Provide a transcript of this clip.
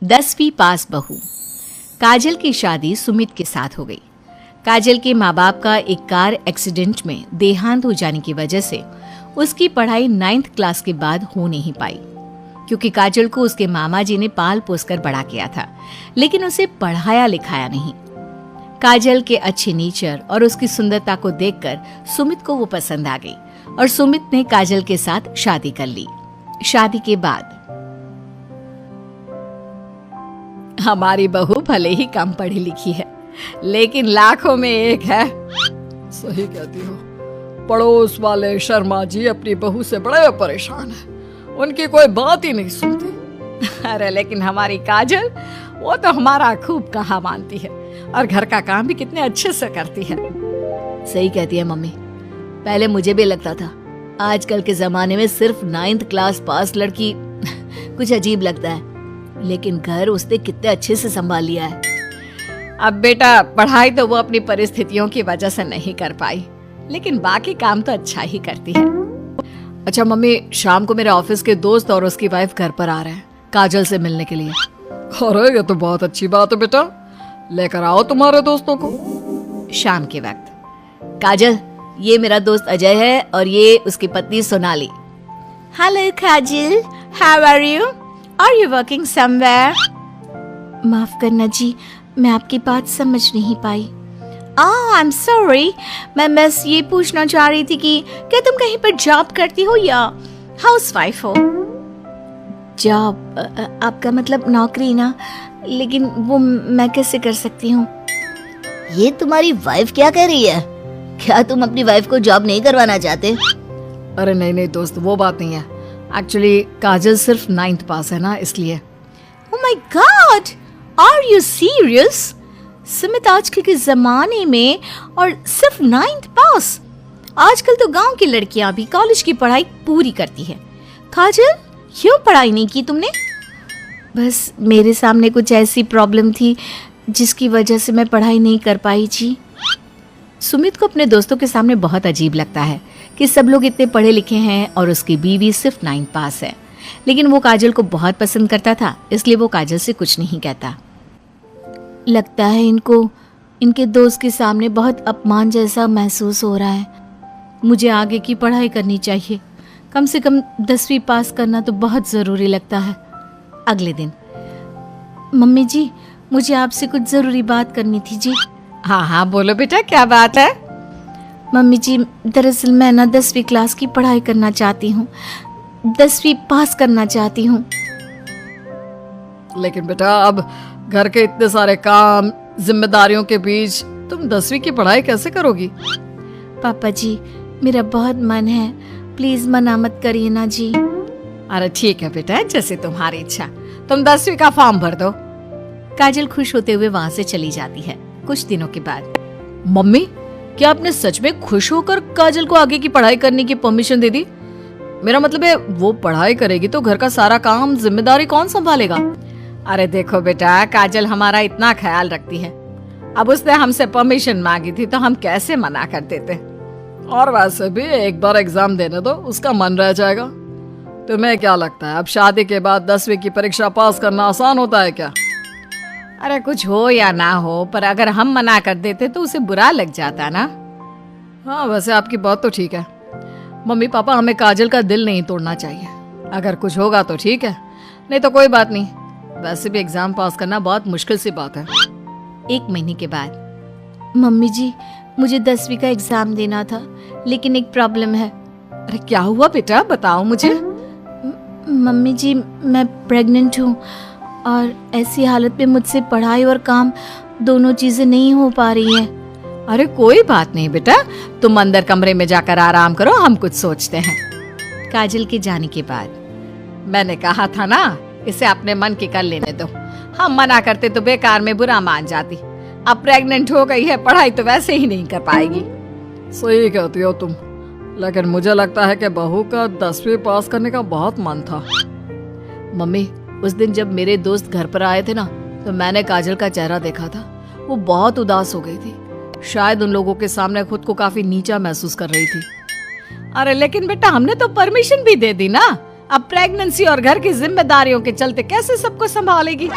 10वीं पास बहू। काजल की शादी सुमित के साथ हो गई। काजल के माँ बाप का एक कार एक्सीडेंट में देहांत हो जाने की वजह से उसकी पढ़ाई 9th क्लास के बाद हो नहीं पाई, क्योंकि काजल को उसके मामा जी ने पाल पोस कर बड़ा किया था, लेकिन उसे पढ़ाया लिखाया नहीं। काजल के अच्छे नेचर और उसकी सुंदरता को देखकर सुमित को वो पसंद आ गई और सुमित ने काजल के साथ शादी कर ली। शादी के बाद हमारी बहू भले ही कम पढ़ी लिखी है, लेकिन लाखों में एक है। सही कहती हो। पड़ोस वाले शर्मा जी अपनी बहू से बड़े परेशान हैं। उनकी कोई बात ही नहीं सुनती। अरे लेकिन हमारी काजल, वो तो हमारा खूब कहा मानती है और घर का काम भी कितने अच्छे से करती है। सही कहती है मम्मी। पहले मुझे भी लगता था आजकल के जमाने में सिर्फ 9th क्लास पास लड़की कुछ अजीब लगता है, लेकिन घर उसने कितने अच्छे से संभाल लिया है। अब बेटा, पढ़ाई तो वो अपनी परिस्थितियों की वजह से नहीं कर पाई, लेकिन बाकी काम तो अच्छा ही करती है। अच्छा मम्मी, शाम को मेरे ऑफिस के दोस्त और उसकी वाइफ घर पर आ रहे हैं काजल से मिलने के लिए। अरे ये तो बहुत अच्छी बात है बेटा, लेकर आओ तुम्हारे दोस्तों को। शाम के वक्त काजल, ये मेरा दोस्त अजय है और ये उसकी पत्नी Sonali. Hello Kajal, how are you? Are you working somewhere? माफ करना जी, मैं आपकी बात समझ नहीं पाई। आई एम सॉरी, मैं बस ये पूछना चाह रही थी कि क्या तुम कहीं पर जॉब करती हो या हाउसवाइफ हो? जॉब? आपका मतलब नौकरी ना, लेकिन वो मैं कैसे कर सकती हूँ? ये तुम्हारी वाइफ क्या कह रही है? क्या तुम अपनी वाइफ को जॉब नहीं करवाना चाहते? अरे नहीं नहीं दोस्त, वो बात नहीं है। एक्चुअली काजल सिर्फ 9th पास है ना, इसलिए। Oh my God! Are you serious? Sumit आजकल के जमाने में और सिर्फ 9th पास? आजकल तो गांव की लड़कियां भी कॉलेज की पढ़ाई पूरी करती है। काजल, क्यों पढ़ाई नहीं की तुमने? बस मेरे सामने कुछ ऐसी प्रॉब्लम थी जिसकी वजह से मैं पढ़ाई नहीं कर पाई जी। सुमित को अपने दोस्तों के सामने बहुत अजीब लगता है कि सब लोग इतने पढ़े लिखे हैं और उसकी बीवी सिर्फ 9th पास है, लेकिन वो काजल को बहुत पसंद करता था, इसलिए वो काजल से कुछ नहीं कहता। लगता है इनको इनके दोस्त के सामने बहुत अपमान जैसा महसूस हो रहा है। मुझे आगे की पढ़ाई करनी चाहिए, कम से कम 10वीं पास करना तो बहुत ज़रूरी लगता है। अगले दिन, मम्मी जी, मुझे आपसे कुछ ज़रूरी बात करनी थी जी। हाँ हाँ बोलो बेटा, क्या बात है? मम्मी जी, दरअसल मैं ना 10वीं क्लास की पढ़ाई करना चाहती हूँ, 10वीं पास करना चाहती हूँ। लेकिन बेटा, अब घर के इतने सारे काम, जिम्मेदारियों के बीच तुम 10वीं की पढ़ाई कैसे करोगी? पापा जी, मेरा बहुत मन है, प्लीज मना मत करिए ना जी। अरे ठीक है बेटा, जैसे तुम्हारी इच्छा। तुम 10वीं का फॉर्म भर दो। काजल खुश होते हुए वहाँ से चली जाती है। कुछ दिनों के बाद, मम्मी, क्या आपने सच में खुश होकर काजल को आगे की पढ़ाई करने की परमिशन दे दी? मेरा मतलब है, वो पढ़ाई करेगी तो घर का सारा काम, जिम्मेदारी कौन संभालेगा? अरे देखो बेटा, काजल हमारा इतना ख्याल रखती है, अब उसने हमसे परमिशन मांगी थी तो हम कैसे मना कर देते। और वैसे भी एक बार एग्जाम देने दो, उसका मन रह जाएगा। तुम्हें क्या लगता है, अब शादी के बाद 10वीं की परीक्षा पास करना आसान होता है क्या? अरे कुछ हो या ना हो, पर अगर हम मना कर देते तो उसे बुरा लग जाता ना। हाँ वैसे आपकी बात तो ठीक है। मम्मी पापा, हमें काजल का दिल नहीं तोड़ना चाहिए। अगर कुछ होगा तो ठीक है, नहीं तो कोई बात नहीं। वैसे भी एग्जाम पास करना बहुत मुश्किल सी बात है। 1 महीने के बाद, मम्मी जी, मुझे 10वीं का एग्जाम देना था, लेकिन एक प्रॉब्लम है। अरे क्या हुआ बेटा, बताओ मुझे। मम्मी जी, मैं प्रेग्नेंट हूँ और ऐसी हालत में मुझसे पढ़ाई और काम दोनों चीजें नहीं हो पा रही है। अरे कोई बात नहीं बेटा, तुम अंदर कमरे में जाकर आराम करो, हम कुछ सोचते हैं। काजल के जाने के बाद, मैंने कहा था ना, इसे अपने मन की कर लेने दो। हम मना करते तो बेकार में बुरा मान जाती। अब प्रेग्नेंट हो गई है, पढ़ाई तो वैसे ही नहीं कर पाएगी। सही कहती हो तुम, लेकिन मुझे लगता है कि बहू का 10वीं पास करने का बहुत मन था। मम्मी, उस दिन जब मेरे दोस्त घर पर आए थे ना, तो मैंने काजल का चेहरा देखा था। वो बहुत उदास हो गई थी, शायद उन लोगों के सामने खुद को काफी नीचा महसूस कर रही थी। अरे लेकिन बेटा, हमने तो परमिशन भी दे दी ना। अब प्रेगनेंसी और घर की जिम्मेदारियों के चलते कैसे सबको संभालेगी?